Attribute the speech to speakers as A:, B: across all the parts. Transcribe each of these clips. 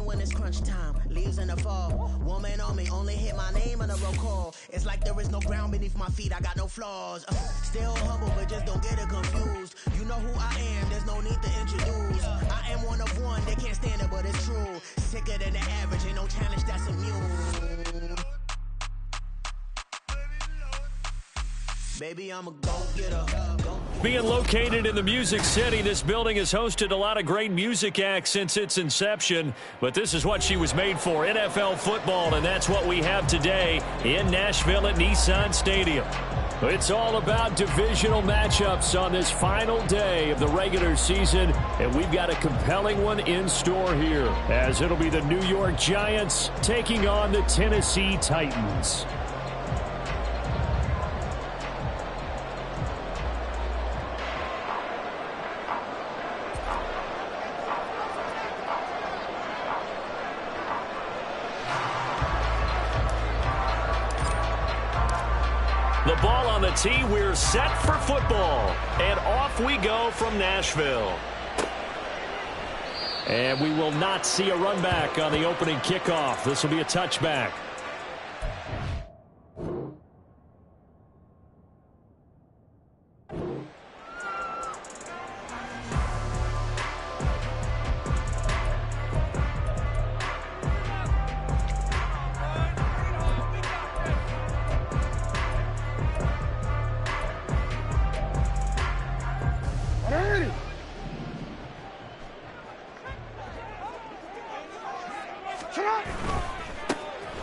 A: when it's crunch time. Leaves in the fall. Woman on me, only hit my name on the roll call. It's like there is no ground beneath my feet. I got no flaws. Still humble, but just don't get it confused. You know who I am. There's no need to introduce. I am one of one. They can't stand it, but it's true. Sicker than the average. Ain't no challenge that's immune. Baby, I'm a go-getter.
B: Being located in the Music City, this building has hosted a lot of great music acts since its inception. But this is what she was made for, NFL football, and that's what we have today in Nashville at Nissan Stadium. It's all about divisional matchups on this final day of the regular season, and we've got a compelling one in store here, as it'll be the New York Giants taking on the Tennessee Titans. The ball on the tee, we're set for football. And off we go from Nashville. And we will not see a run back on the opening kickoff. This will be a touchback.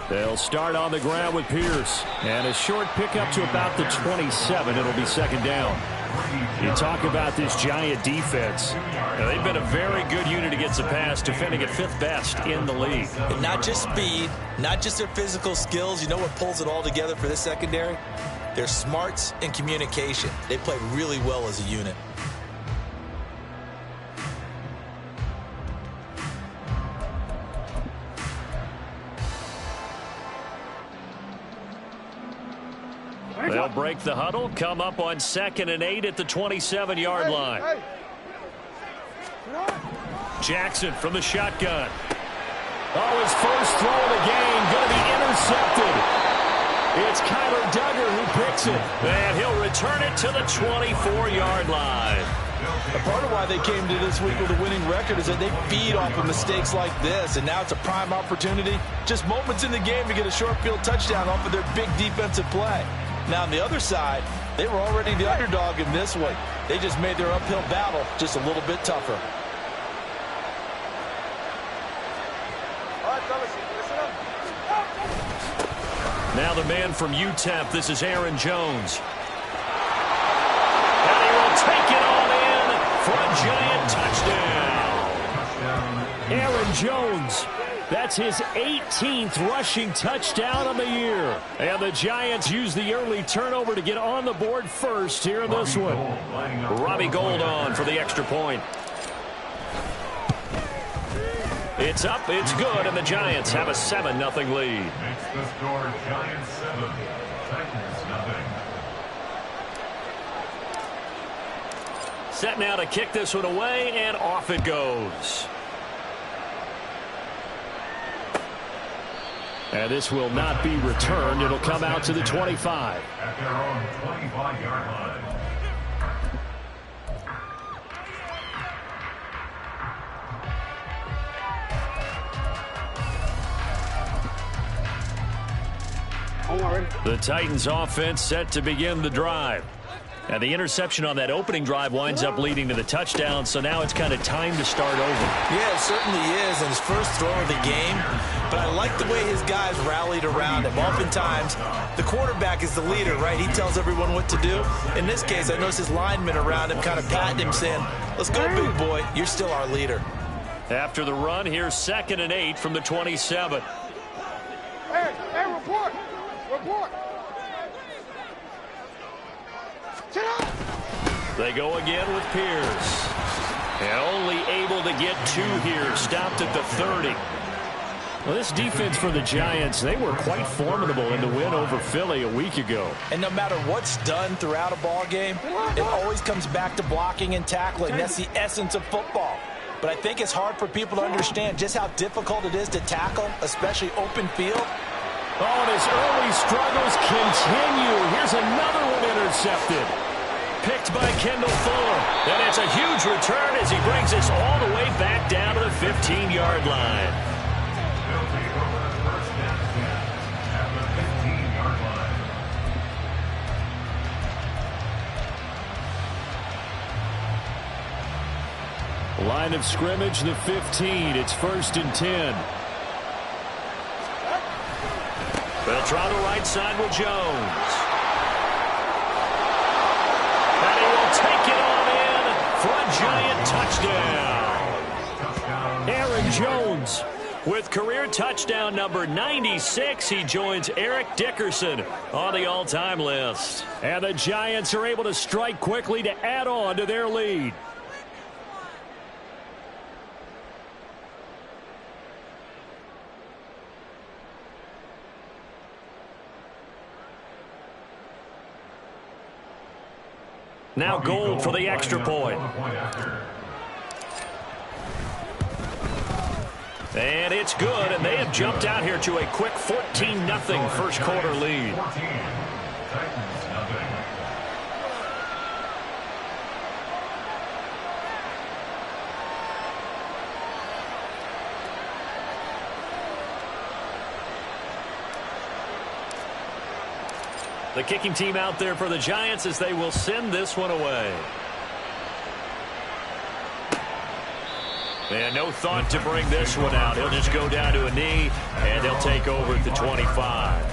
B: They'll start on the ground with Pierce. And a short pickup to about the 27. It'll be second down. You talk about this Giant defense. Now, they've been a very good unit against the pass, defending at 5th best in the league.
C: And not just speed, not just their physical skills. You know what pulls it all together for this secondary? Their smarts and communication. They play really well as a unit.
B: They'll break the huddle, come up on 2nd and 8 at the 27-yard line. Jackson from the shotgun. Oh, his first throw of the game going to be intercepted. It's Kyler Duggar who picks it, and he'll return it to the 24-yard line.
C: A part of why they came to this week with a winning record is that they feed off of mistakes like this, and now it's a prime opportunity. Just moments in the game to get a short field touchdown off of their big defensive play. Now, on the other side, they were already the underdog in this one. They just made their uphill battle just a little bit tougher.
B: Now the man from UTEP, this is Aaron Jones. And he will take it all in for a Giant touchdown. Aaron Jones. That's his 18th rushing touchdown on the year. And the Giants use the early turnover to get on the board first here in this one. Robbie Gould on for the extra point. It's up, it's good, and the Giants have a 7-0 lead.
D: Makes the score Giants 7, Titans 0.
B: Set now to kick this one away, and off it goes. And this will not be returned. It'll come out to the 25.
D: At their own 25-yard line.
B: The Titans offense set to begin the drive. And the interception on that opening drive winds up leading to the touchdown, so now it's kind of time to start over.
C: Yeah, it certainly is, and his first throw of the game. But I like the way his guys rallied around him. Oftentimes, the quarterback is the leader, right? He tells everyone what to do. In this case, I noticed his linemen around him kind of patting him, saying, "Let's go, big boy. You're still our leader."
B: After the run, here's 2nd and 8 from the 27.
E: Hey, report! Report!
B: They go again with Pierce. And only able to get 2 here. Stopped at the 30. Well, this defense for the Giants, they were quite formidable in the win over Philly a week ago.
C: And no matter what's done throughout a ball game, it always comes back to blocking and tackling. That's the essence of football. but I think it's hard for people to understand just how difficult it is to tackle, especially open field.
B: Oh, and his early struggles continue. Here's another one intercepted. Picked by Kendall Fuller. And it's a huge return as he brings us all the way back down to the 15-yard line.
D: They'll take over the first and 10 at the 15-yard line.
B: Line of scrimmage, the 15. It's 1st and 10. They'll try the right side with Jones. And he will take it on in for a Giant touchdown. Aaron Jones with career touchdown number 96. He joins Eric Dickerson on the all-time list. And the Giants are able to strike quickly to add on to their lead. Now Gould for the extra point. And it's good, and they have jumped out here to a quick 14-0 first quarter lead. The kicking team out there for the Giants as they will send this one away. And no thought to bring this one out. He'll just go down to a knee, and they'll take over at the 25.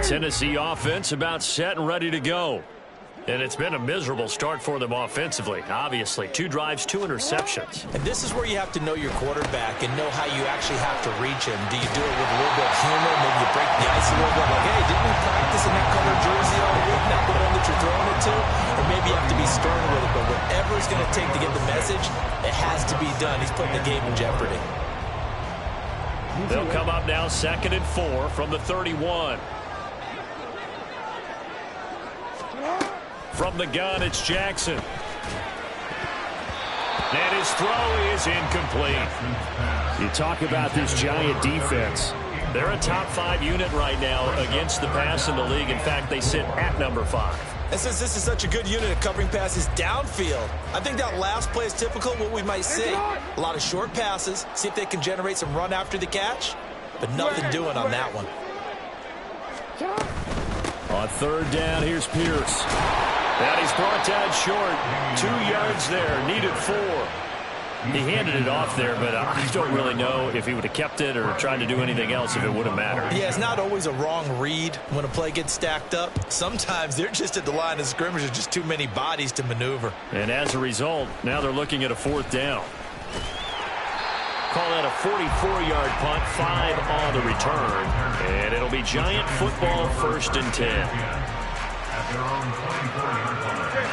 B: Tennessee offense about set and ready to go. And it's been a miserable start for them offensively. Obviously, 2 drives, 2 interceptions.
C: And this is where you have to know your quarterback and know how you actually have to reach him. Do you do it with a little bit of humor? Maybe you break the ice a little bit. Like, hey, didn't we practice in that color jersey all week? Not the one that you're throwing it to? Or maybe you have to be stern with it. But whatever it's going to take to get the message, it has to be done. He's putting the game in jeopardy.
B: They'll come up now 2nd and 4 from the 31. From the gun, it's Jackson. And his throw is incomplete. You talk about this Giant defense. They're a top 5 unit right now against the pass in the league. In fact, they sit at number 5.
C: And since this is such a good unit of covering passes downfield, I think that last play is typical of what we might see. A lot of short passes, see if they can generate some run after the catch, but nothing doing on that one.
B: On 3rd down, here's Pierce. And he's brought down short. 2 yards there, needed 4. He handed it off there, but I don't really know if he would have kept it or tried to do anything else if it would have mattered.
C: Yeah, it's not always a wrong read when a play gets stacked up. Sometimes they're just at the line of scrimmage. There's just too many bodies to maneuver.
B: And as a result, now they're looking at a 4th down. Call that a 44-yard punt, 5 on the return. And it'll be Giant football 1st and 10.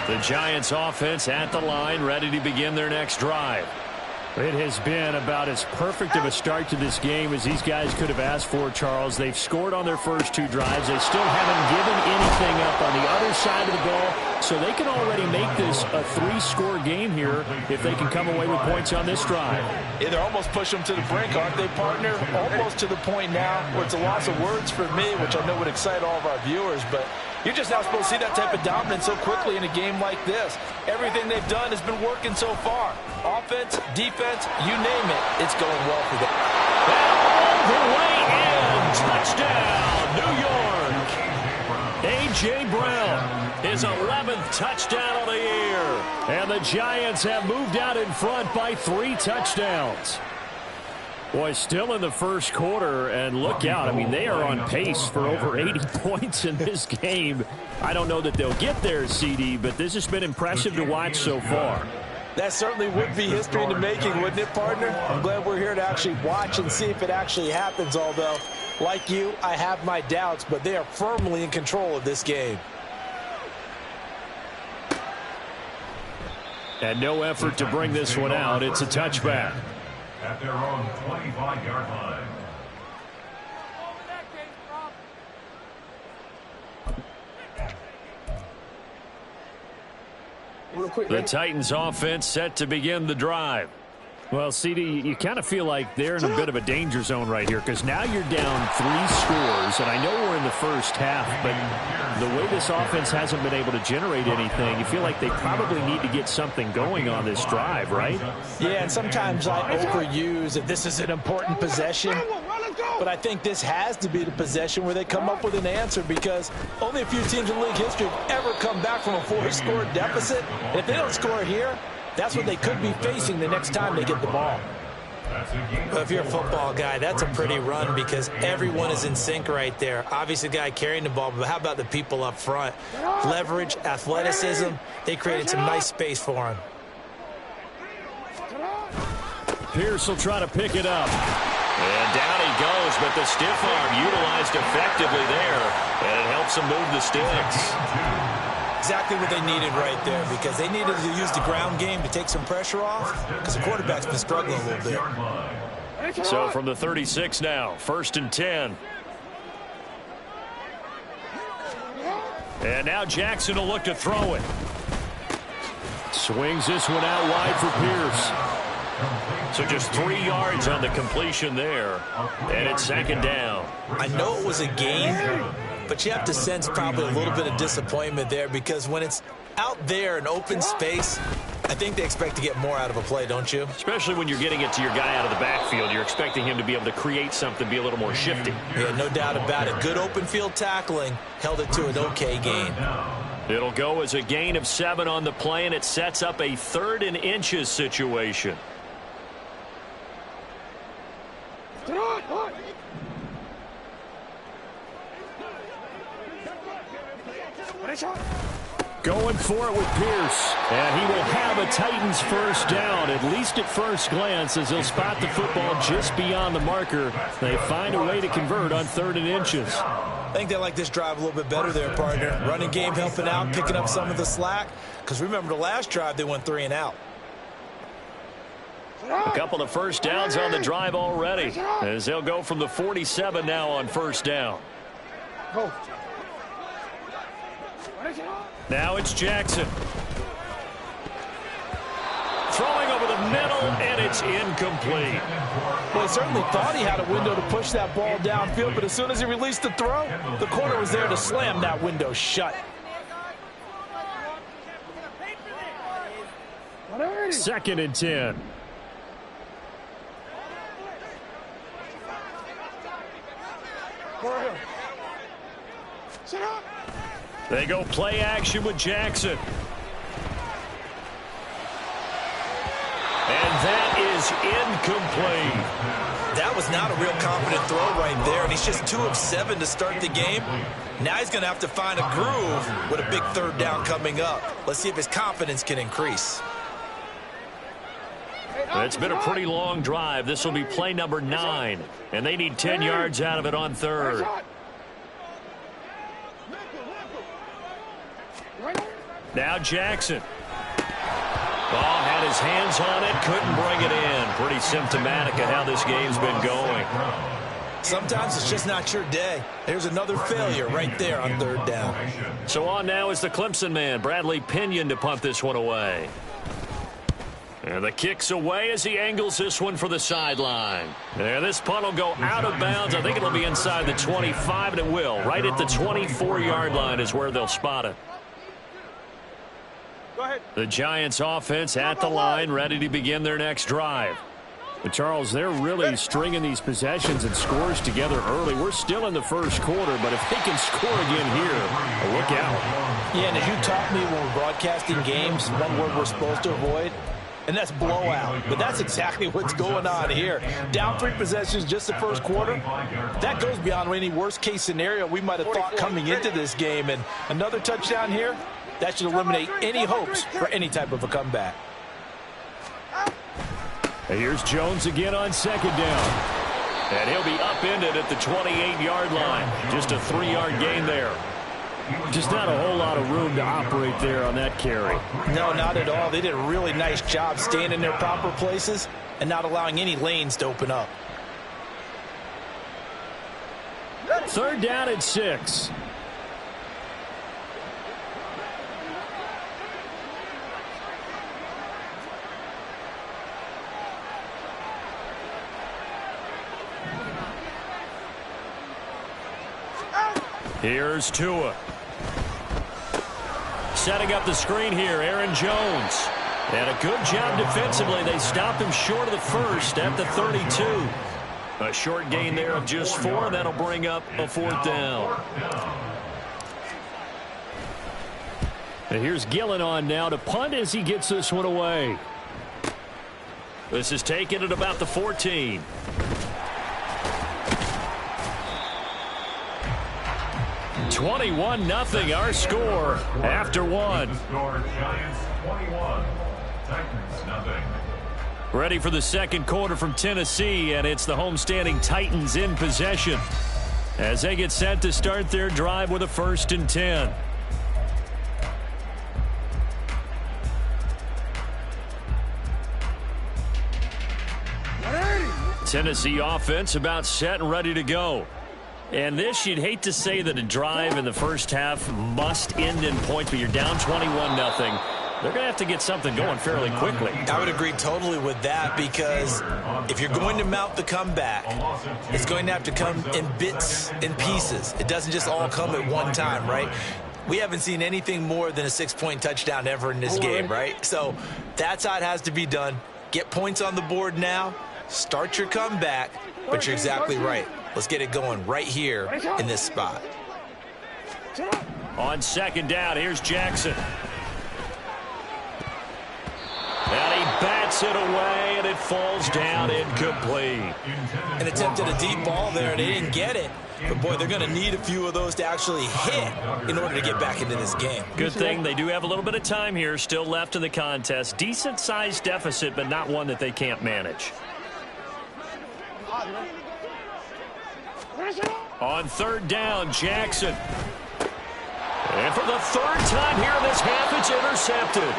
B: The Giants offense at the line, ready to begin their next drive. It has been about as perfect of a start to this game as these guys could have asked for, Charles. They've scored on their first 2 drives. They still haven't given anything up on the other side of the ball, so they can already make this a 3-score game here if they can come away with points on this drive.
C: Yeah, they're almost pushing them to the brink, aren't they, partner? Almost to the point now where it's a loss of words for me, which I know would excite all of our viewers, but you're just not supposed to see that type of dominance so quickly in a game like this. Everything they've done has been working so far. Offense, defense, you name it, it's going well for them.
B: All the way in, touchdown, New York. A.J. Brown, his 11th touchdown of the year. And the Giants have moved out in front by 3 touchdowns. Boy, still in the first quarter, and look out. I mean, they are on pace for over 80 points in this game. I don't know that they'll get there, CD, but this has been impressive to watch so far.
C: That certainly would be history in the making, wouldn't it, partner? I'm glad we're here to actually watch and see if it actually happens, although, like you, I have my doubts, but they are firmly in control of this game.
B: And no effort to bring this one out. It's a touchback.
D: At their own 25-yard line.
B: The Titans offense set to begin the drive.
F: Well, CD, you kind of feel like they're in a bit of a danger zone right here because now you're down 3 scores, and I know we're in the first half, but the way this offense hasn't been able to generate anything, you feel like they probably need to get something going on this drive, right?
C: Yeah, and sometimes I overuse that this is an important possession, but I think this has to be the possession where they come up with an answer because only a few teams in league history have ever come back from a 4-score deficit. And if they don't score here, that's what they could be facing the next time they get the ball.
G: Well, if you're a football guy, that's a pretty run because everyone is in sync right there. Obviously, the guy carrying the ball, but how about the people up front? Leverage, athleticism, they created some nice space for him.
B: Pierce will try to pick it up. And down he goes, but the stiff arm utilized effectively there, and it helps him move the sticks.
G: Exactly what they needed right there because they needed to use the ground game to take some pressure off because the quarterback's been struggling a little bit.
B: So from the 36 now, 1st and 10. And now Jackson will look to throw it. Swings this one out wide for Pierce. So just 3 yards on the completion there. And it's 2nd down.
G: I know it was a gain, but you have to sense probably a little bit of disappointment there because when it's out there in open space, I think they expect to get more out of a play, don't you?
B: Especially when you're getting it to your guy out of the backfield. You're expecting him to be able to create something, be a little more shifty.
G: Yeah, no doubt about it. Good open field tackling held it to an okay gain.
B: It'll go as a gain of 7 on the play, and it sets up a 3rd and inches situation. Going for it with Pierce. And he will have a Titans first down, at least at first glance, as he'll spot the football just beyond the marker. They find a way to convert on 3rd and inches.
G: I think they like this drive a little bit better there, partner. Running game helping out, picking up some of the slack. Because remember the last drive, they went 3 and out.
B: A couple of first downs on the drive already, as they'll go from the 47 now on 1st down. Now it's Jackson. Throwing over the middle, and it's incomplete.
C: Well, he certainly thought he had a window to push that ball downfield, but as soon as he released the throw, the corner was there to slam that window shut.
B: 2nd and 10. They go play action with Jackson. And that is incomplete.
G: That was not a real confident throw right there, and he's just 2 of 7 to start the game. Now he's going to have to find a groove with a big 3rd down coming up. Let's see if his confidence can increase.
B: It's been a pretty long drive. This will be play number 9, and they need 10 yards out of it on 3rd. Now Jackson. Ball had his hands on it, couldn't bring it in. Pretty symptomatic of how this game's been going.
G: Sometimes it's just not your day. There's another failure right there on 3rd down.
B: So on now is the Clemson man, Bradley Pinion, to punt this one away. And the kick's away as he angles this one for the sideline. And this punt will go out of bounds. I think it'll be inside the 25, and it will. Right at the 24-yard line is where they'll spot it. The Giants offense at the line, ready to begin their next drive.
F: But Charles, they're really stringing these possessions and scores together early. We're still in the first quarter, but if they can score again here, look out.
C: Yeah, and as you taught me when we're broadcasting games, one word we're supposed to avoid, and that's blowout. But that's exactly what's going on here. Down 3 possessions just the first quarter. That goes beyond any worst-case scenario we might have thought coming into this game. And another touchdown here, that should eliminate any hopes for any type of a comeback.
B: And here's Jones again on 2nd down. And he'll be upended at the 28-yard line. Just a 3-yard gain there.
F: Just not a whole lot of room to operate there on that carry.
C: No, not at all. They did a really nice job staying in their proper places and not allowing any lanes to open up.
F: 3rd down and 6. Here's Tua. Setting up the screen here, Aaron Jones. And a good job defensively. They stopped him short of the first at the 32. A short gain there of just 4. That'll bring up a 4th down. And here's Gillen on now to punt as he gets this one away. This is taken at about the 14. (21-0) our score after 1.
D: Giants 21, Titans nothing.
B: Ready for the second quarter from Tennessee, and it's the homestanding Titans in possession as they get set to start their drive with a 1st and 10. Tennessee offense about set and ready to go. And this, you'd hate to say that a drive in the first half must end in points, but you're down 21-0. They're going to have to get something going fairly quickly.
G: I would agree totally with that, because if you're going to mount the comeback, it's going to have to come in bits and pieces. It doesn't just all come at one time, right? We haven't seen anything more than a 6-point touchdown ever in this game, right? So that's how it has to be done. Get points on the board now. Start your comeback, but you're exactly right. Let's get it going right here in this spot.
B: On 2nd down, here's Jackson. And he bats it away, and it falls down incomplete.
G: An attempt at a deep ball there, and they didn't get it. But, boy, they're going to need a few of those to actually hit in order to get back into this game.
B: Good thing they do have a little bit of time here still left in the contest. Decent-sized deficit, but not one that they can't manage. On 3rd down, Jackson. And for the 3rd time here in this half, it's intercepted.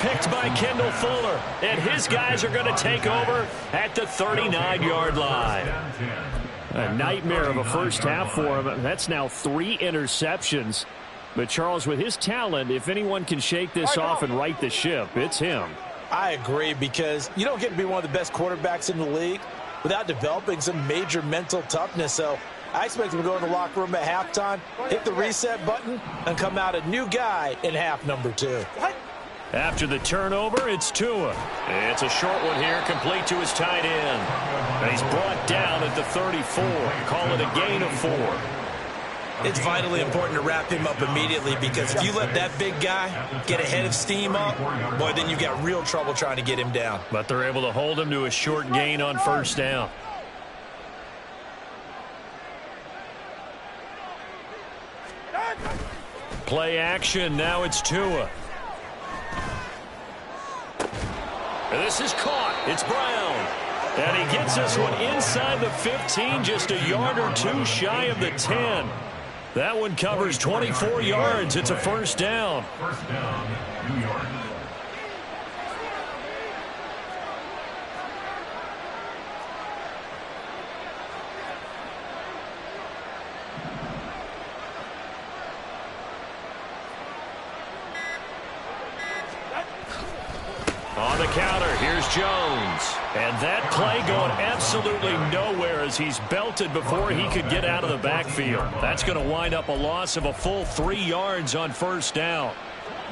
B: Picked by Kendall Fuller. And his guys are going to take over at the 39-yard line. A nightmare of a first half for him. That's now 3 interceptions. But Charles, with his talent, if anyone can shake this off and right the ship, it's him.
C: I agree, because you don't get to be one of the best quarterbacks in the league without developing some major mental toughness. So I expect him to go in the locker room at halftime, hit the reset button, and come out a new guy in half number 2.
B: After the turnover, it's Tua. It's a short one here, complete to his tight end. And he's brought down at the 34. Call it a gain of 4.
G: It's vitally important to wrap him up immediately, because if you let that big guy get a head of steam up, boy, then you've got real trouble trying to get him down.
B: But they're able to hold him to a short gain on 1st down. Play action. Now it's Tua. And this is caught. It's Brown. And he gets this one inside the 15, just a yard or 2 shy of the 10. That one covers 24 yards. It's a 1st down.
D: 1st down, New York.
B: On the counter, here's Jones. And that play going absolutely nowhere as he's belted before he could get out of the backfield. That's going to wind up a loss of a full 3 yards on 1st down.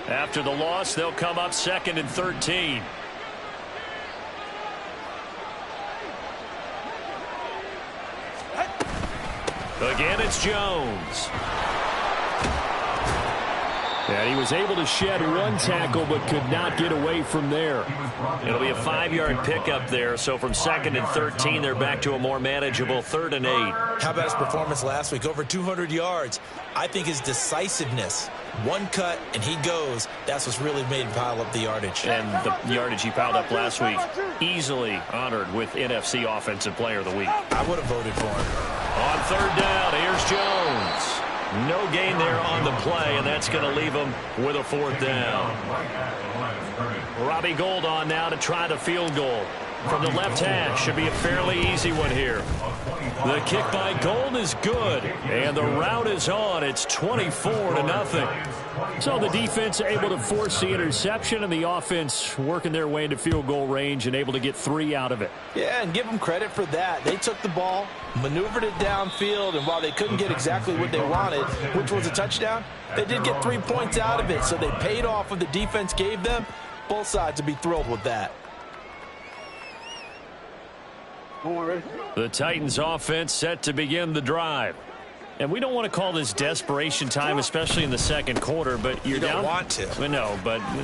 B: After the loss, they'll come up 2nd and 13. Again, it's Jones. And he was able to shed 1 tackle but could not get away from there. It'll be a 5-yard pickup there. So from 2nd and 13, they're back to a more manageable 3rd and 8.
G: How about his performance last week? Over 200 yards. I think his decisiveness, 1 cut and he goes, that's what's really made him pile up the yardage.
B: And the yardage he piled up last week, easily honored with NFC Offensive Player of the Week.
G: I would have voted for him.
B: On 3rd down, here's Jones. No gain there on the play, and that's going to leave them with a 4th down. Robbie Gould on now to try the field goal. From the left hash, should be a fairly easy one here. The kick by Gould is good, and the route is on. It's 24-0.
F: So the defense able to force the interception, and the offense working their way into field goal range and able to get 3 out of it.
C: Yeah, and give them credit for that. They took the ball, maneuvered it downfield, and while they couldn't get exactly what they wanted, which was a touchdown, they did get 3 points out of it, so they paid off what the defense gave them. Both sides would be thrilled with that.
B: The Titans offense set to begin the drive. And we don't want to call this desperation time, especially in the second quarter, but you're down.
C: You don't want to.
B: Well, no, but let me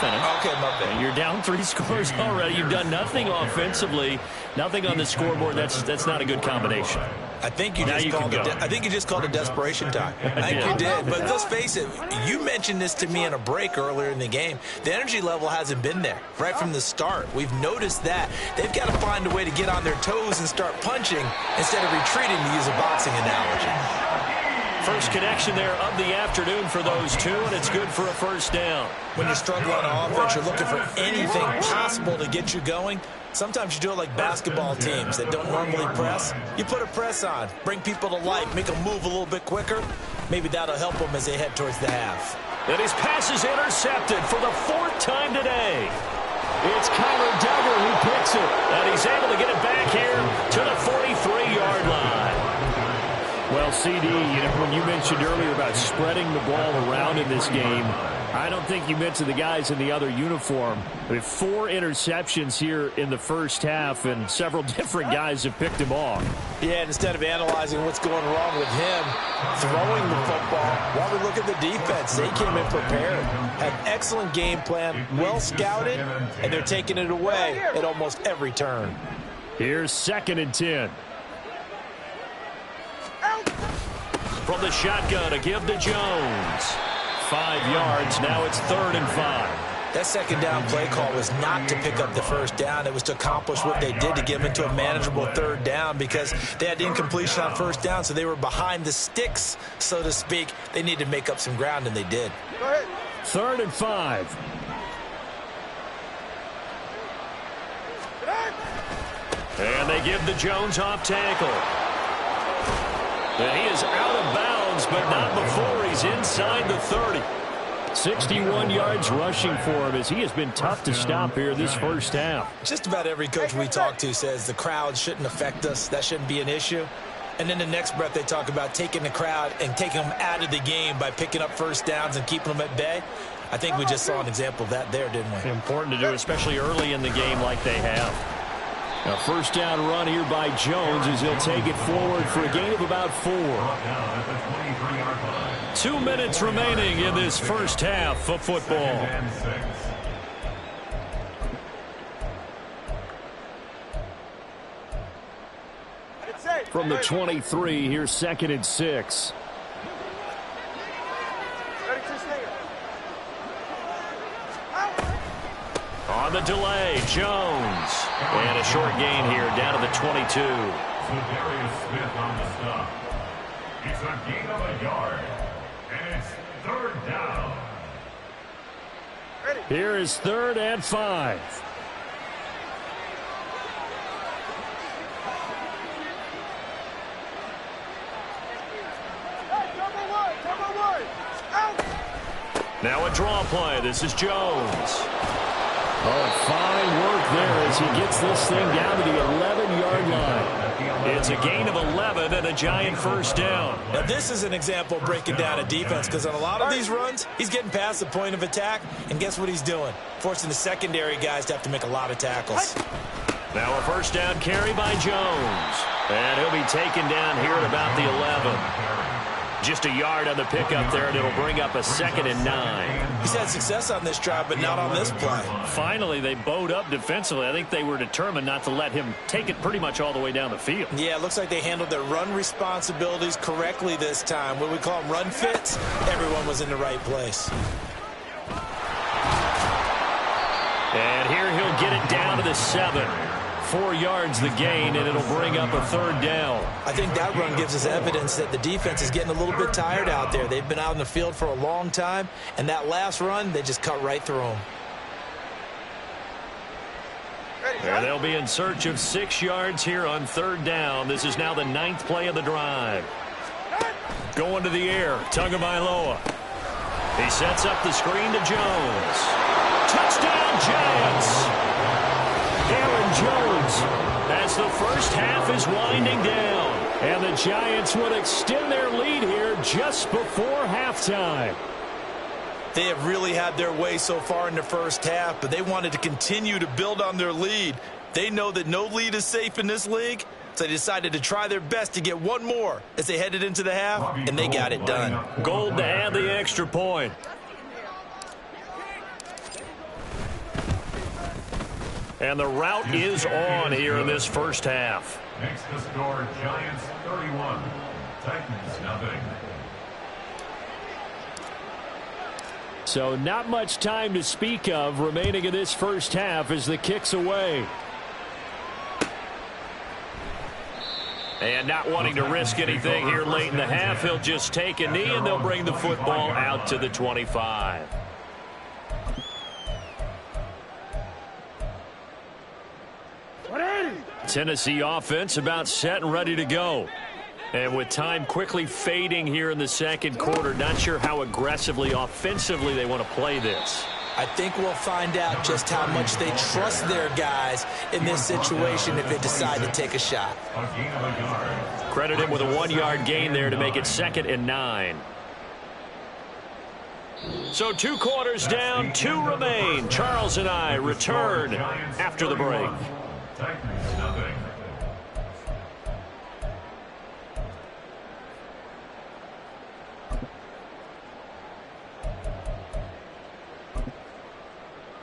B: finish.
C: Okay, my bad.
B: You're down 3 scores already. You've done nothing offensively, nothing on the scoreboard. That's not a good combination.
C: I think you just called it desperation time. I think you did. But let's face it, you mentioned this to me in a break earlier in the game. The energy level hasn't been there right from the start. We've noticed that. They've got to find a way to get on their toes and start punching instead of retreating, to use a boxing analogy.
B: First connection there of the afternoon for those two, and it's good for a 1st down.
C: When you struggle on offense, you're looking for anything possible to get you going. Sometimes you do it like basketball teams that don't normally press. You put a press on, bring people to life, make them move a little bit quicker. Maybe that'll help them as they head towards the half.
B: And his pass is intercepted for the 4th time today. It's Kyler Duggar who picks it, and he's able to get it back here to the 43-yard line.
F: Well, CD, when you mentioned earlier about spreading the ball around in this game, I don't think you mentioned the guys in the other uniform. I mean, 4 interceptions here in the first half, and several different guys have picked him off.
C: Yeah, and instead of analyzing what's going wrong with him throwing the football, while we look at the defense, they came in prepared, had excellent game plan, well scouted, and they're taking it away at almost every turn.
F: Here's 2nd and 10.
B: From the shotgun, a give to Jones. 5 yards. Now it's 3rd and 5.
C: That second down play call was not to pick up the 1st down. It was to accomplish what they did to get them into a manageable 3rd down because they had incompletion on 1st down, so they were behind the sticks, so to speak. They needed to make up some ground, and they did.
F: 3rd and 5.
B: And they give the Jones off tackle. And he is out of bounds, but not before he's inside the 30.
F: 61 yards rushing for him as he has been tough to stop here this first half.
C: Just about every coach we talk to says the crowd shouldn't affect us. That shouldn't be an issue. And then the next breath they talk about taking the crowd and taking them out of the game by picking up 1st downs and keeping them at bay. I think we just saw an example of that there, didn't we?
B: Important to do, especially early in the game like they have.
F: A 1st down run here by Jones as he'll take it forward for a gain of about 4.
B: 2 minutes remaining in this first half of football.
F: From the 23, here's 2nd and 6.
B: On the delay, Jones. And a short gain here down to the 22.
D: Darius Smith on the stop. It's a gain of a yard. And it's 3rd down.
F: Here is 3rd and 5.
B: Now a draw play. This is Jones.
F: Oh, fine work there as he gets this thing down to the 11-yard line.
B: It's a gain of 11 and a giant 1st down.
C: Now, this is an example of breaking down a defense because on a lot of these runs, he's getting past the point of attack, and guess what he's doing? Forcing the secondary guys to have to make a lot of tackles.
B: Now a 1st down carry by Jones. And he'll be taken down here at about the 11. Just a yard on the pickup there, and it'll bring up a 2nd and 9.
C: He's had success on this drive, but not on this play.
B: Finally, they bowed up defensively. I think they were determined not to let him take it pretty much all the way down the field.
C: Yeah, it looks like they handled their run responsibilities correctly this time. When we call them run fits, everyone was in the right place.
B: And here he'll get it down to the 7. 4 yards the gain, and it'll bring up a 3rd down.
G: I think that run gives us evidence that the defense is getting a little bit tired out there. They've been out in the field for a long time, and that last run, they just cut right through them.
B: And they'll be in search of 6 yards here on 3rd down. This is now the 9th play of the drive. Going to the air, Tagovailoa. He sets up the screen to Jones. Touchdown, Giants! Aaron Jones, as the first half is winding down. And the Giants would extend their lead here just before halftime.
C: They have really had their way so far in the first half, but they wanted to continue to build on their lead. They know that no lead is safe in this league, so they decided to try their best to get one more as they headed into the half, and they got it done.
B: Gold to add the extra point. And the route is on here in this first half.
D: Next to score, Giants 31, Titans nothing.
B: So not much time to speak of remaining in this first half as the kick's away. And not wanting to risk anything here late in the half, he'll just take a knee and they'll bring the football out to the 25. Tennessee offense about set and ready to go. And with time quickly fading here in the second quarter, not sure how aggressively, offensively they want to play this.
G: I think we'll find out just how much they trust their guys in this situation if they decide to take a shot.
B: Credit him with a 1-yard gain there to make it 2nd and 9. So 2 quarters down, 2 remain. Charles and I return after the break.
D: Titans nothing.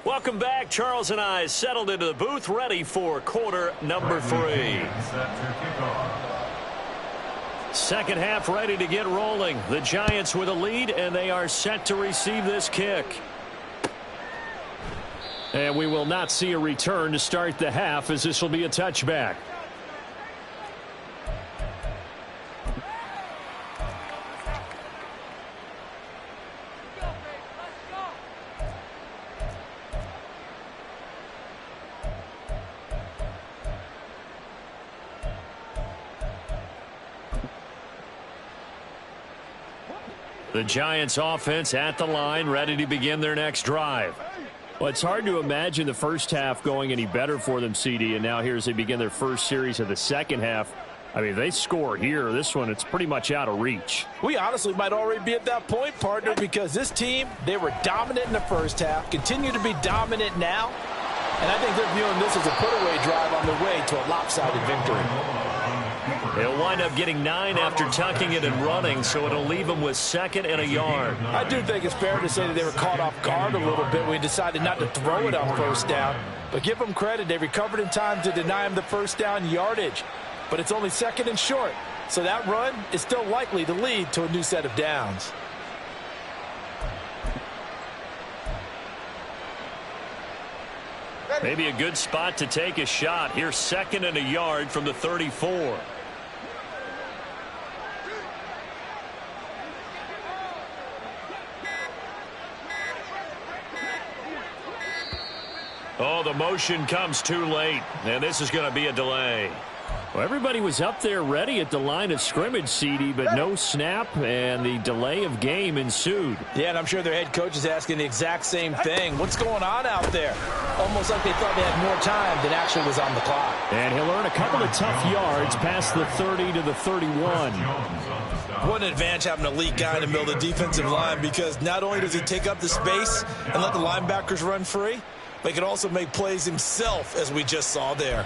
B: Welcome back. Charles and I settled into the booth, ready for quarter number 3. Second half ready to get rolling. The Giants with a lead, and they are set to receive this kick. And we will not see a return to start the half, as this will be a touchback. The Giants offense at the line, ready to begin their next drive. Well, it's hard to imagine the first half going any better for them, CD, and now here as they begin their first series of the second half. I mean, if they score here, this one, it's pretty much out of reach.
C: We honestly might already be at that point, partner, because this team, they were dominant in the first half, continue to be dominant now, and I think they're viewing this as a put-away drive on their way to a lopsided victory.
B: They'll wind up getting 9 after tucking it and running, so it'll leave them with 2nd and a yard.
C: I do think it's fair to say that they were caught off guard a little bit when we decided not to throw it on first down. But give them credit. They recovered in time to deny him the first down yardage. But it's only 2nd and short, so that run is still likely to lead to a new set of downs.
B: Maybe a good spot to take a shot. Here's 2nd and a yard from the 34. Oh, the motion comes too late, and this is going to be a delay. Well, everybody was up there ready at the line of scrimmage, CD, but no snap, and the delay of game ensued.
C: Yeah, and I'm sure their head coach is asking the exact same thing. What's going on out there? Almost like they thought they had more time than actually was on the clock.
B: And he'll earn a couple of tough yards past the 30 to the 31.
C: What an advantage having an elite guy in the middle of the defensive line, because not only does he take up the space and let the linebackers run free, but he can also make plays himself, as we just saw there.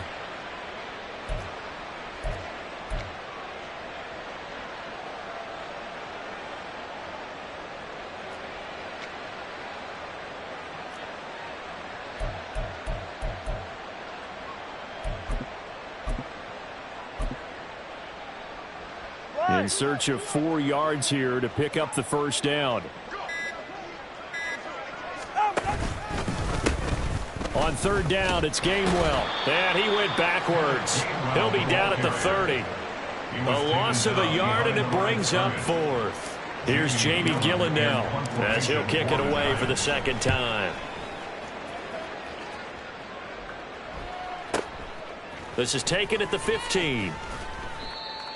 B: In search of 4 yards here to pick up the first down. On On third down, it's Gainwell. And he went backwards. He'll be down at the 30. A loss of a yard, and it brings up fourth. Here's Jamie Gillen now as he'll kick it away for the second time. This is taken at the 15.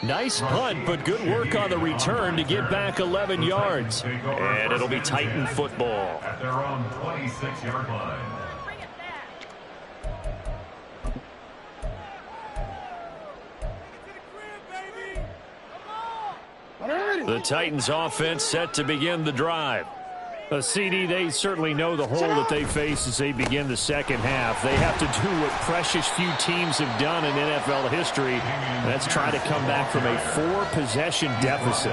B: Nice punt, but good work on the return to get back 11 yards. And it'll be Titan football.
D: At their own 26-yard line.
B: The Titans offense set to begin the drive.
F: CD, they certainly know the hole that they face as they begin the second half. They have to do what precious few teams have done in NFL history, and that's try to come back from a 4-possession deficit.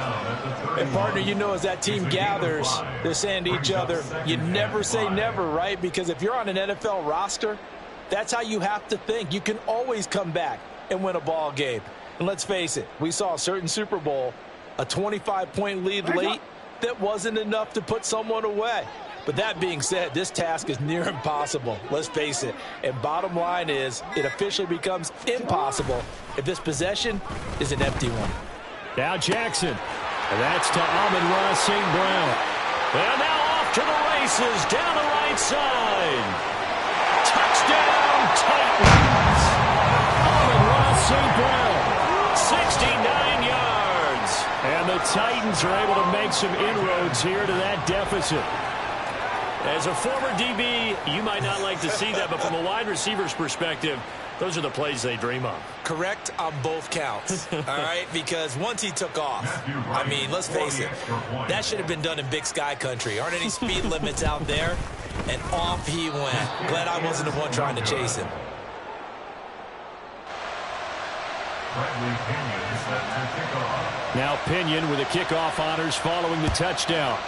G: And, partner, you know, as that team gathers, they're saying to each other, you never say never, right? Because if you're on an NFL roster, that's how you have to think. You can always come back and win a ball game. And let's face it, we saw a certain Super Bowl, a 25-point lead late, that wasn't enough to put someone away. But that being said, this task is near impossible. Let's face it. And bottom line is, it officially becomes impossible if this possession is an empty one.
B: Now Jackson. And that's to Amon-Ra St. Brown. And now off to the races down the right side. Touchdown Titans. Amon-Ra St. Brown. 69 yards. And the Titans are able to make some inroads here to that deficit. As a former DB, you might not like to see that, but from a wide receiver's perspective, those are the plays they dream of.
G: Correct on both counts, all right? Because once he took off, I mean, let's face it, that should have been done in Big Sky country. Aren't any speed limits out there? And off he went. Glad I wasn't the one trying to chase him.
B: Now Pinion with the kickoff honors following the touchdown.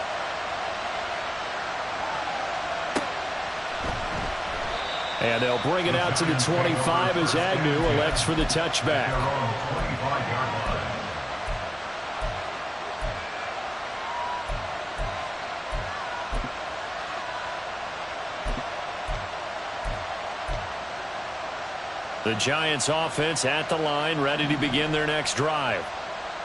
B: And they'll bring it out to the 25 as Agnew elects for the touchback. The Giants offense at the line, ready to begin their next drive.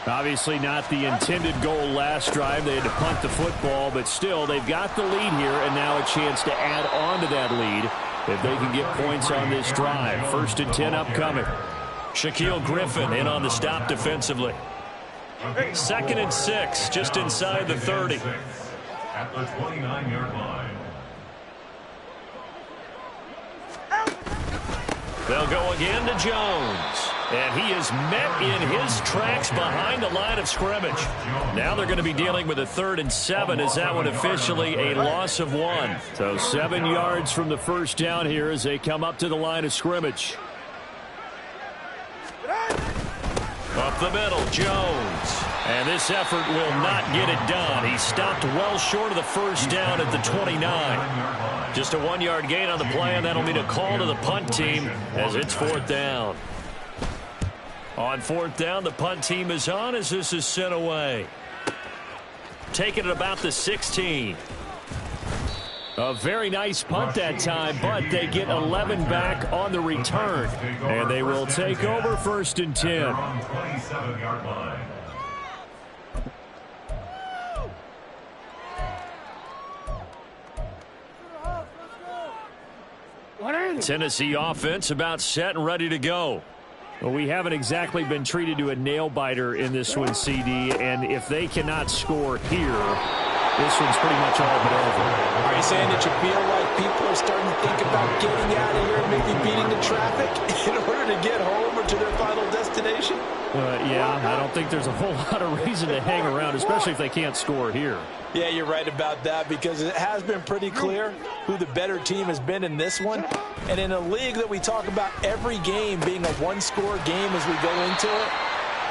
B: Obviously not the intended goal last drive. They had to punt the football, but still they've got the lead here and now a chance to add on to that lead if they can get points on this drive. 1st and 10 upcoming. Shaquille Griffin in on the stop defensively. 2nd and 6, just inside the 30.
D: At the 29-yard line.
B: They'll go again to Jones. And he is met in his tracks behind the line of scrimmage. Now they're going to be dealing with a 3rd and 7 as that one officially a loss of 1. So 7 yards from the first down here as they come up to the line of scrimmage. Up the middle, Jones. And this effort will not get it done. He stopped well short of the first down at the 29. Just a 1-yard gain on the play, and that'll mean a call to the punt team as it's 4th down. On 4th down, the punt team is on as this is sent away. Taking it about the 16. A very nice punt that time, but they get 11 back on the return. And they will take over 1st and 10.
D: 27-yard line.
B: Tennessee offense about set and ready to go.
F: Well, we haven't exactly been treated to a nail-biter in this one, CD, and if they cannot score here, this one's pretty much all but over.
G: Are you saying that you feel like people are starting to think about getting out of here and maybe beating the traffic in order to get home or to their final destination?
F: Yeah, I don't think there's a whole lot of reason to hang around, especially if they can't score here.
G: Yeah, you're right about that because it has been pretty clear who the better team has been in this one. And in a league that we talk about every game being a one-score game as we go into it,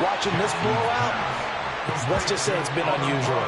G: watching this blowout, let's just say it's been unusual.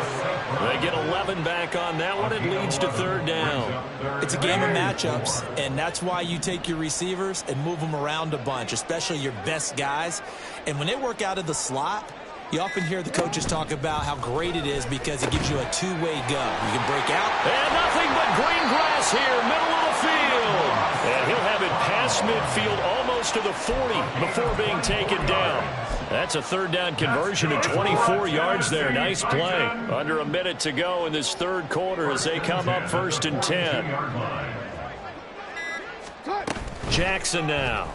B: They get 11 back on that one. It leads to 3rd down.
G: It's a game of matchups, and that's why you take your receivers and move them around a bunch, especially your best guys. And when they work out of the slot, you often hear the coaches talk about how great it is because it gives you a two-way go. You can break out.
B: And nothing but green grass here, middle of the field. And he'll have it past midfield almost to the 40 before being taken down. That's a third down conversion of 24 yards there. Nice play. Under a minute to go in this third quarter as they come up 1st and 10. Jackson now.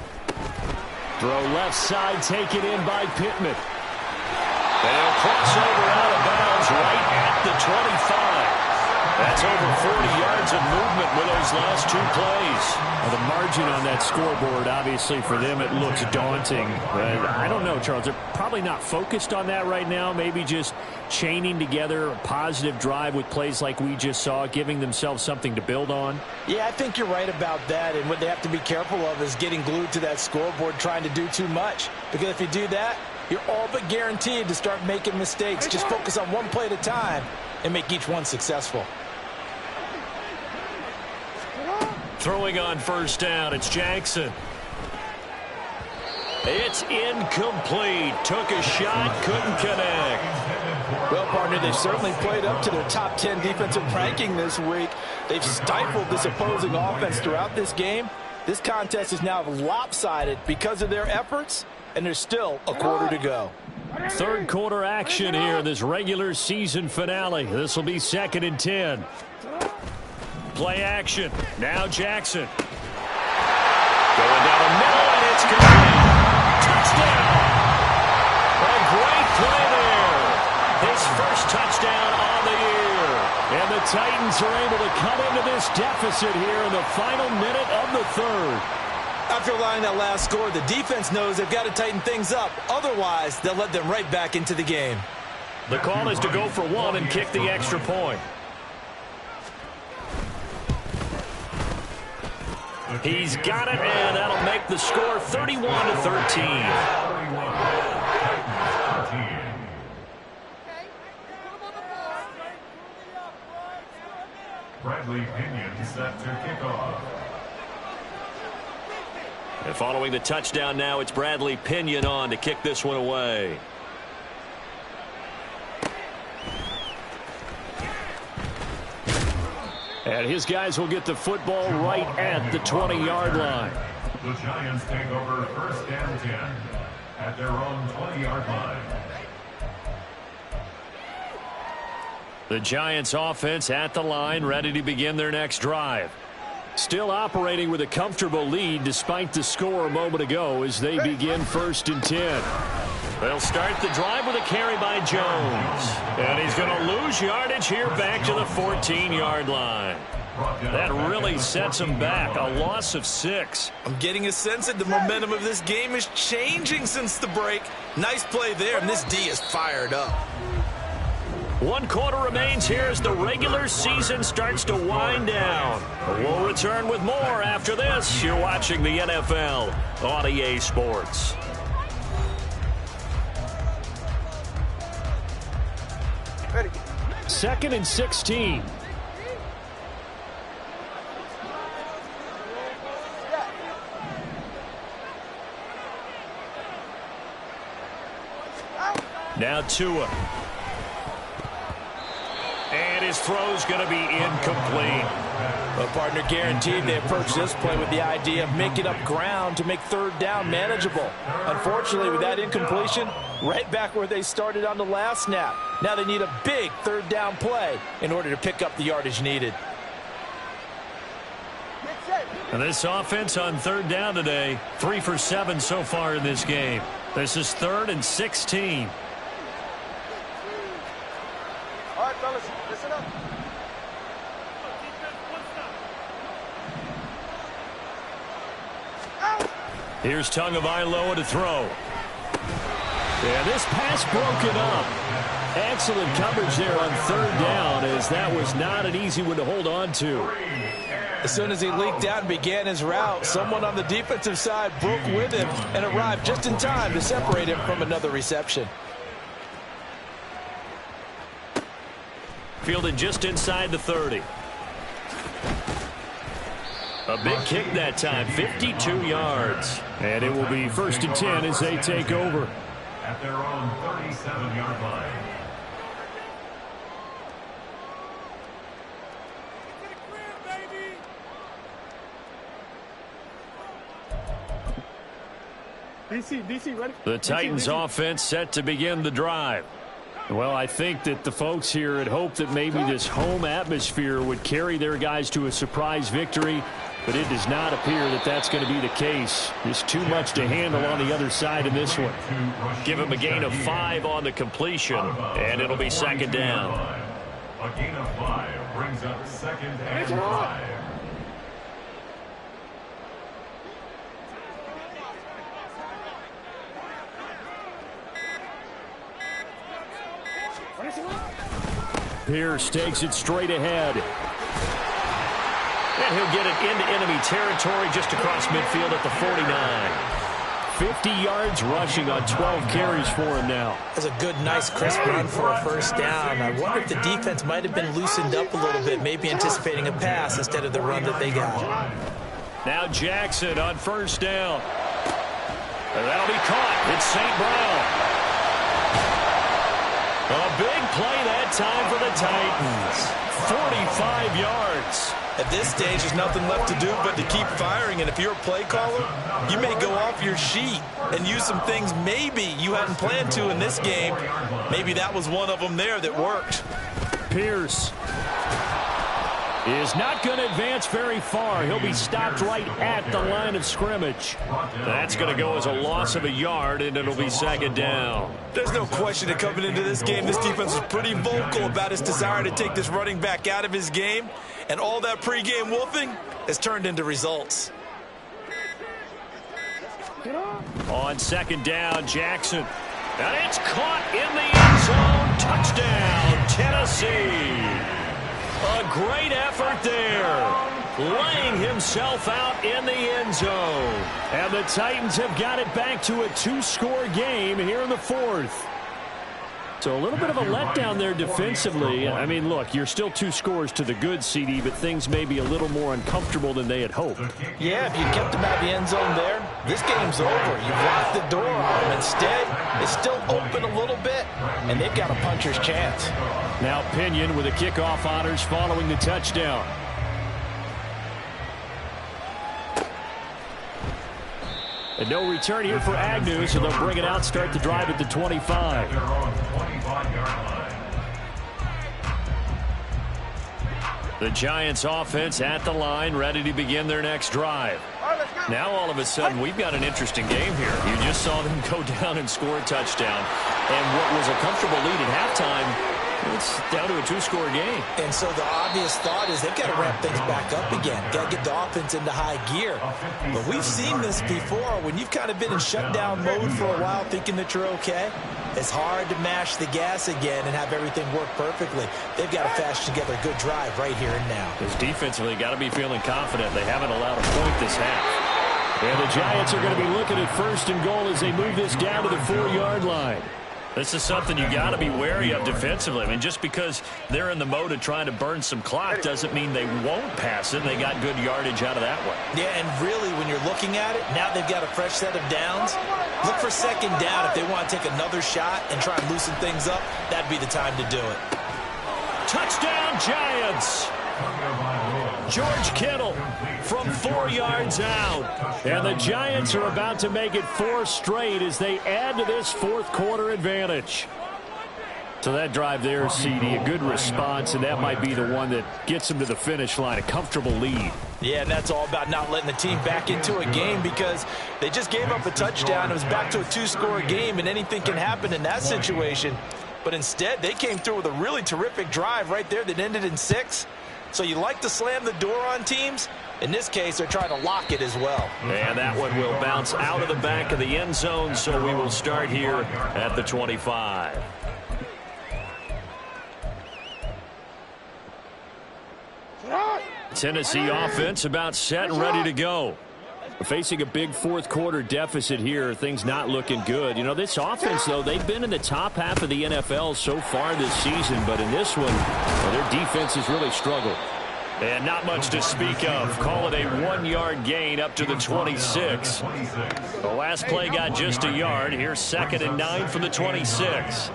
B: Throw left side, taken in by Pittman. And he'll cross over out of bounds right at the 25. That's over 40 yards of movement with those last 2 plays.
F: Well, the margin on that scoreboard, obviously, for them, it looks daunting. But I don't know, Charles. They're probably not focused on that right now. Maybe just chaining together a positive drive with plays like we just saw, giving themselves something to build on.
G: Yeah, I think you're right about that. And what they have to be careful of is getting glued to that scoreboard trying to do too much. Because if you do that, you're all but guaranteed to start making mistakes. Just focus on one play at a time and make each one successful.
B: Throwing on 1st down, it's Jackson. It's incomplete. Took a shot, couldn't connect.
C: Well, partner, they've certainly played up to their top 10 defensive ranking this week. They've stifled this opposing offense throughout this game. This contest is now lopsided because of their efforts, and there's still a quarter to go.
B: Third quarter action here, this regular season finale. This will be 2nd and 10. Play action. Now Jackson. Going down the middle, and it's complete. Touchdown. A great play there. His first touchdown on the year. And the Titans are able to cut into this deficit here in the final minute of the third.
G: After allowing that last score, the defense knows they've got to tighten things up. Otherwise, they'll let them right back into the game.
B: The call is to go for 1 and kick the extra point. He's got it, and that'll make the score 31-13.
D: Bradley Pinion set to kick off.
B: And following the touchdown now, it's Bradley Pinion on to kick this one away. And his guys will get the football right at the 20-yard line.
D: The Giants take over 1st and 10 at their own 20-yard line.
B: The Giants offense at the line, ready to begin their next drive. Still operating with a comfortable lead despite the score a moment ago as they begin 1st and 10. They'll start the drive with a carry by Jones. And he's going to lose yardage here back to the 14-yard line. That really sets him back. A loss of 6.
G: I'm getting a sense that the momentum of this game is changing since the break. Nice play there, and this D is fired up.
B: 1 quarter remains here as the regular season starts to wind down. We'll return with more after this. You're watching the NFL on EA Sports.
E: Ready.
F: 2nd and 16.
B: Now Tua. And his throw's going to be incomplete.
G: Well, partner, guaranteed they approach this play with the idea of making up ground to make 3rd down manageable. Unfortunately, with that incompletion, right back where they started on the last snap. Now they need a big 3rd down play in order to pick up the yardage needed.
B: And this offense on 3rd down today, 3 for 7 so far in this game. This is 3rd and 16.
E: All right, fellas, listen up.
B: Here's Tagovailoa to throw. Yeah, this pass broken up. Excellent coverage there on 3rd down, as that was not an easy one to hold on to.
G: As soon as he leaked out and began his route, someone on the defensive side broke with him and arrived just in time to separate him from another reception.
B: Fielded just inside the 30. A big kick that time, 52 yards.
F: And it will be 1st and 10 as they take over.
D: At their own 37-yard line.
E: DC, ready?
B: The Titans offense set to begin the drive.
F: Well, I think that the folks here had hoped that maybe this home atmosphere would carry their guys to a surprise victory, but it does not appear that that's going to be the case. There's too much to handle on the other side in this one.
B: Give him a gain of 5 on the completion, and it'll be second down.
D: A gain of 5 brings up second and 5.
F: Pierce takes it straight ahead.
B: And he'll get it into enemy territory just across midfield at the 49.
F: 50 yards rushing on 12 carries for him now.
G: That's a good, nice, crisp run for a first down. I wonder if the defense might have been loosened up a little bit, maybe anticipating a pass instead of the run that they got.
B: Now Jackson on first down. And that'll be caught. It's St. Brown. A big play that time for the Titans. 45 yards.
C: At this stage, there's nothing left to do but to keep firing. And if you're a play caller, you may go off your sheet and use some things maybe you hadn't planned to in this game. Maybe that was one of them there that worked.
F: Pierce is not going to advance very far. He'll be stopped right at the line of scrimmage.
B: That's going to go as a loss of a yard, and it'll be second down.
C: There's no question that coming into this game, this defense was pretty vocal about its desire to take this running back out of his game. And all that pregame wolfing has turned into results.
B: On second down, Jackson. And it's caught in the end zone. Touchdown, Tennessee. A great effort there. Laying himself out in the end zone.
F: And the Titans have got it back to a 2-score game here in the 4th. So a little bit of a letdown there defensively. I mean, look, you're still 2 scores to the good, CD, but things may be a little more uncomfortable than they had hoped.
C: Yeah, if you kept them out of the end zone there, this game's over. You've locked the door on them. Instead, it's still open a little bit, and they've got a puncher's chance.
F: Now Pinion with the kickoff honors following the touchdown. And no return here for Agnew, so they'll bring it out, start the drive at the 25.
B: The Giants offense at the line, ready to begin their next drive. Now all of a sudden we've got an interesting game here. You just saw them go down and score a touchdown. And what was a comfortable lead at halftime, it's down to a 2-score game.
G: And so the obvious thought is they've got to ramp things back up again. Got to get the offense into high gear. But we've seen this before. When you've kind of been in shutdown mode for a while thinking that you're okay, it's hard to mash the gas again and have everything work perfectly. They've got to fashion together a good drive right here and now.
B: Because defensively, got to be feeling confident. They haven't allowed a point this half.
F: And the Giants are going to be looking at 1st and goal as they move this down to the 4-yard line.
B: This is something you got to be wary of defensively. I mean, just because they're in the mode of trying to burn some clock doesn't mean they won't pass it. They got good yardage out of that one.
G: Yeah, and really, when you're looking at it, now they've got a fresh set of downs. Look for second down. If they want to take another shot and try and loosen things up, that'd be the time to do it.
B: Touchdown, Giants! George Kittle from 4 yards out.
F: And the Giants are about to make it 4 straight as they add to this 4th quarter advantage. So that drive there, CD, a good response, and that might be the one that gets them to the finish line, a comfortable lead.
C: Yeah, and that's all about not letting the team back into a game because they just gave up a touchdown. It was back to a 2-score game, and anything can happen in that situation. But instead, they came through with a really terrific drive right there that ended in 6. So you like to slam the door on teams. In this case, they're trying to lock it as well.
B: And that one will bounce out of the back of the end zone, so we will start here at the 25. Tennessee offense about set and ready to go.
F: Facing a big 4th quarter deficit here, things not looking good. You know, this offense, though, they've been in the top half of the NFL so far this season, but in this one, well, their defense has really struggled.
B: And not much to speak of. Call it a 1-yard gain up to the 26. The last play got just a yard. Here's 2nd and 9 from the 26.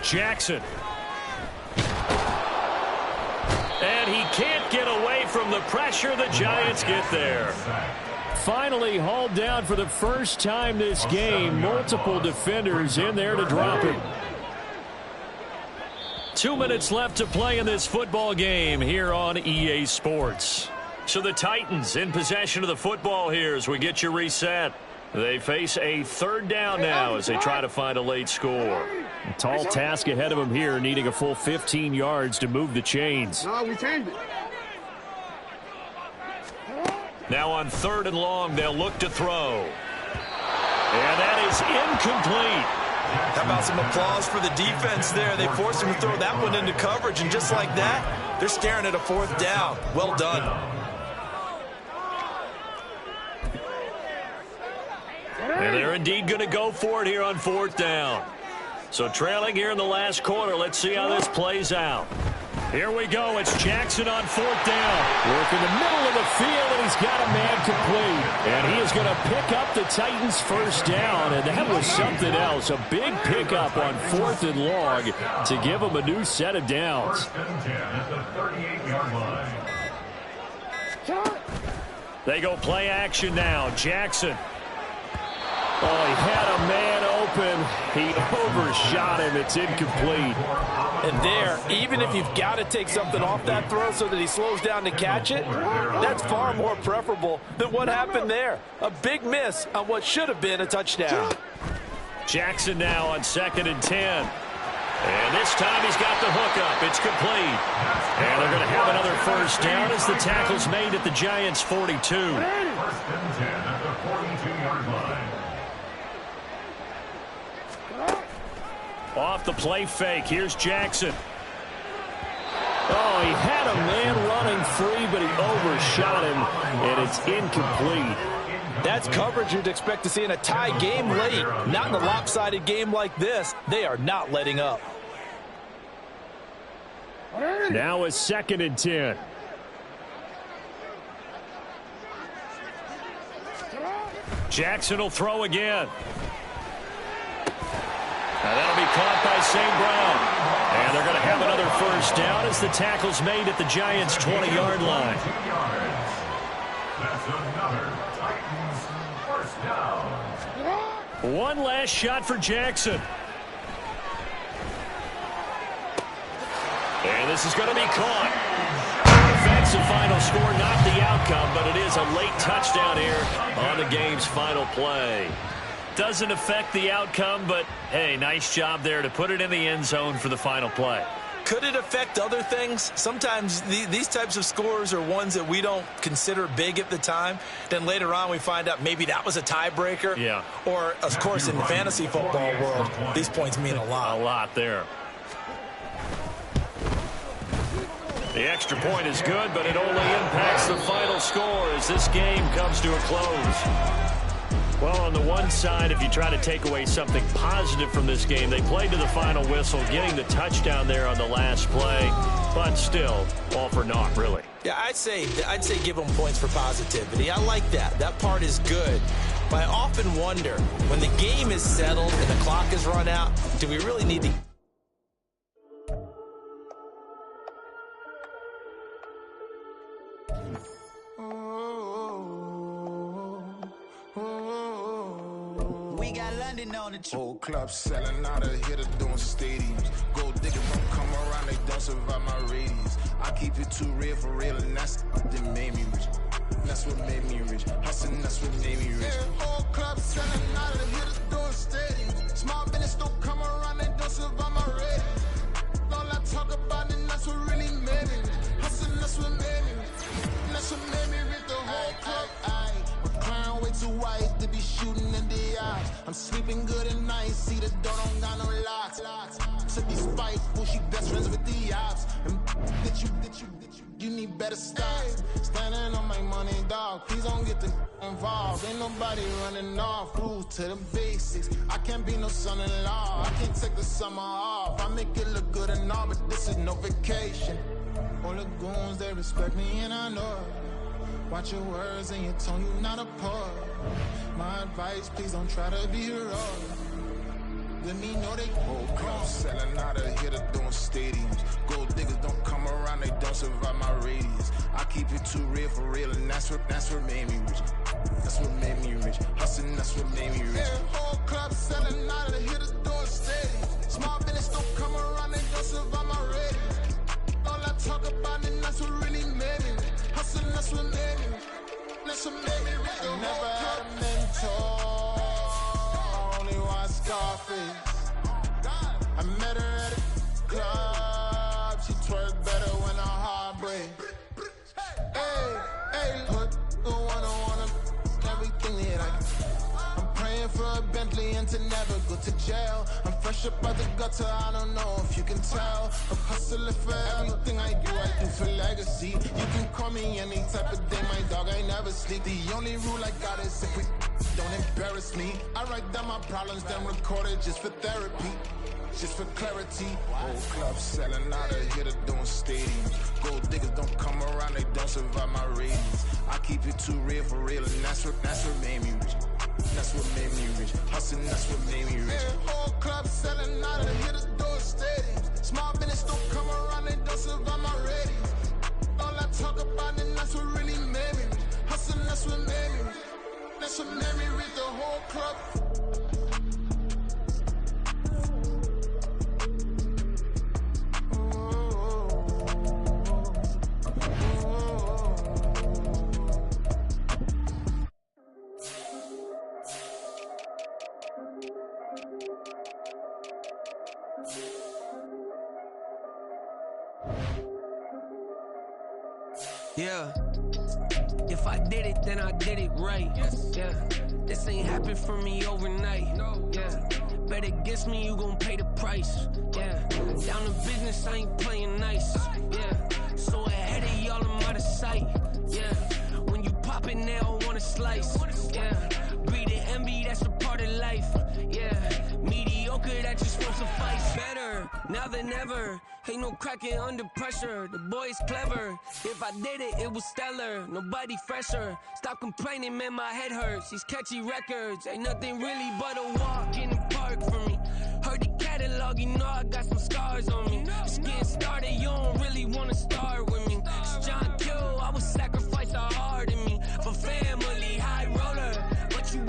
B: Jackson. And he can't get away from the pressure. The Giants get there. finally hauled down for the first time this game. Multiple defenders in there to drop him. 2 minutes left to play in this football game here on EA Sports. So the Titans in possession of the football here as we get you reset. They face a third down now as they try to find a late score. A tall task ahead of them here, needing a full 15 yards to move the chains.
E: No, we changed it.
B: Now on 3rd and long, they'll look to throw. And that is incomplete.
C: How about some applause for the defense there? They forced him to throw that one into coverage, and just like that, they're staring at a 4th down. Well done.
B: And they're indeed going to go for it here on 4th down. So trailing here in the last quarter. Let's see how this plays out. Here we go. It's Jackson on 4th down. Work in the middle of the field, and he's got a man complete. And he is going to pick up the Titans' first down, and that was something else. A big pickup on 4th and long to give them a new set of downs.
D: 1st and 10 at the 38-yard line.
B: They go play action now. Jackson. Oh, he had a man open. He overshot him. It's incomplete.
C: And there, even if you've got to take something off that throw so that he slows down to catch it, that's far more preferable than what happened there. A big miss on what should have been a touchdown.
B: Jackson now on 2nd and 10. And this time he's got the hook up. It's complete. And they're going to have another first down as the tackle's made at the Giants' 42.
D: 1st and 10 at the 42-yard line.
B: Off the play fake. Here's Jackson. Oh, he had a man running free, but he overshot him, and it's incomplete.
C: That's coverage you'd expect to see in a tie game late. Not in a lopsided game like this. They are not letting up.
B: Now it's 2nd and 10. Jackson will throw again. Now that'll be caught by St. Brown. And they're going to have another first down as the tackle's made at the Giants' 20-yard line.
D: That's another Titans first down.
B: One last shot for Jackson. And this is going to be caught. Defensive final score, not the outcome, but it is a late touchdown here on the game's final play. Doesn't affect the outcome, but, hey, nice job there to put it in the end zone for the final play.
C: Could it affect other things? Sometimes these types of scores are ones that we don't consider big at the time. Then later on we find out maybe that was a tiebreaker.
B: Yeah.
C: Or, of course, in the fantasy football world, these points mean a lot.
B: A lot there. The extra point is good, but it only impacts the final score as this game comes to a close. Well, on the one side, if you try to take away something positive from this game, they played to the final whistle, getting the touchdown there on the last play, but still, all for naught, really.
G: Yeah, I'd say give them points for positivity. I like that. That part is good. But I often wonder, when the game is settled and the clock is run out, do we really need to...
H: Whole club selling out of here to doing stadiums. Gold diggers don't come around, they don't survive my radius. I keep it too real for real, and that's that made me rich. That's what made me rich. Hustling, that's what made me rich. Yeah, whole club selling out of here to doing stadiums. Small business don't come around, they don't survive my radius. All I talk about, and that's what really made me rich. Hustling, that's what made me rich. That's what made me rich. The whole club, McLaren way too wise to be shooting in the eyes. I'm sleeping good at night, see the door don't got no locks. Took these spiteful, she best friends with the ops. And you need better stops. Standing on my money, dog, please don't get the involved. Ain't nobody running off, rules to the basics. I can't be no son-in-law, I can't take the summer off. I make it look good and all, but this is no vacation. All the goons, they respect me and I know it. Watch your words and your tone, you not a poet. My advice, please don't try to be heroic. Let me know they whole club selling out of here to doing stadiums. Gold diggers don't come around, they don't survive my radius. I keep it too real for real, and that's what made me rich. That's what made me rich. Hustling, that's what made me rich. Yeah, whole club selling out of the hitters doing steady. Small business don't come around, they don't survive my ratings. All I talk about it, that's what really made me rich. Hustling, that's what made me rich. That's what made me rich. I never had a mentor, only one Scarface. I met her at a club, she twerk better when her heart breaks. Hey, hey, put the one on everything that I can. I'm praying for a Bentley and to never go to jail. I'm fresh up out the gutter, I don't know if you can tell. I'm hustling for everything I do for legacy. You can call me any type of day, my dog, I never sleep. The only rule I got is if we don't embarrass me. I write down my problems, then record it just for therapy. Just for clarity, whole club selling out of here to doing stadiums. Gold diggers don't come around, they don't survive my ratings. I keep it too real for real, and that's what made me rich. That's what made me rich. Hustling, that's what made me rich. Yeah, whole club selling out of here to doing stadiums. Small business don't come around, they don't survive my ratings. All I talk about it, that's what really made me rich. Hustling, that's what made me rich. That's what made me rich. The whole club.
I: Yeah, if I did it, then I did it right. Yeah, this ain't happened for me overnight. Yeah, bet against me, you gon' pay the price. Yeah, down to business, I ain't playing nice. Yeah, so ahead of y'all, I'm out of sight. Yeah, when you pop it, they don't wanna slice. Yeah, breed and envy, that's a part of life. Yeah, mediocre, that just won't suffice. Better now than ever. Ain't no cracking under pressure. The boy's clever. If I did it, it was stellar. Nobody fresher. Stop complaining, man, my head hurts. These catchy records ain't nothing really but a walk in the park for me. Heard the catalog, you know I got some scars on me. Just getting started, you don't really wanna start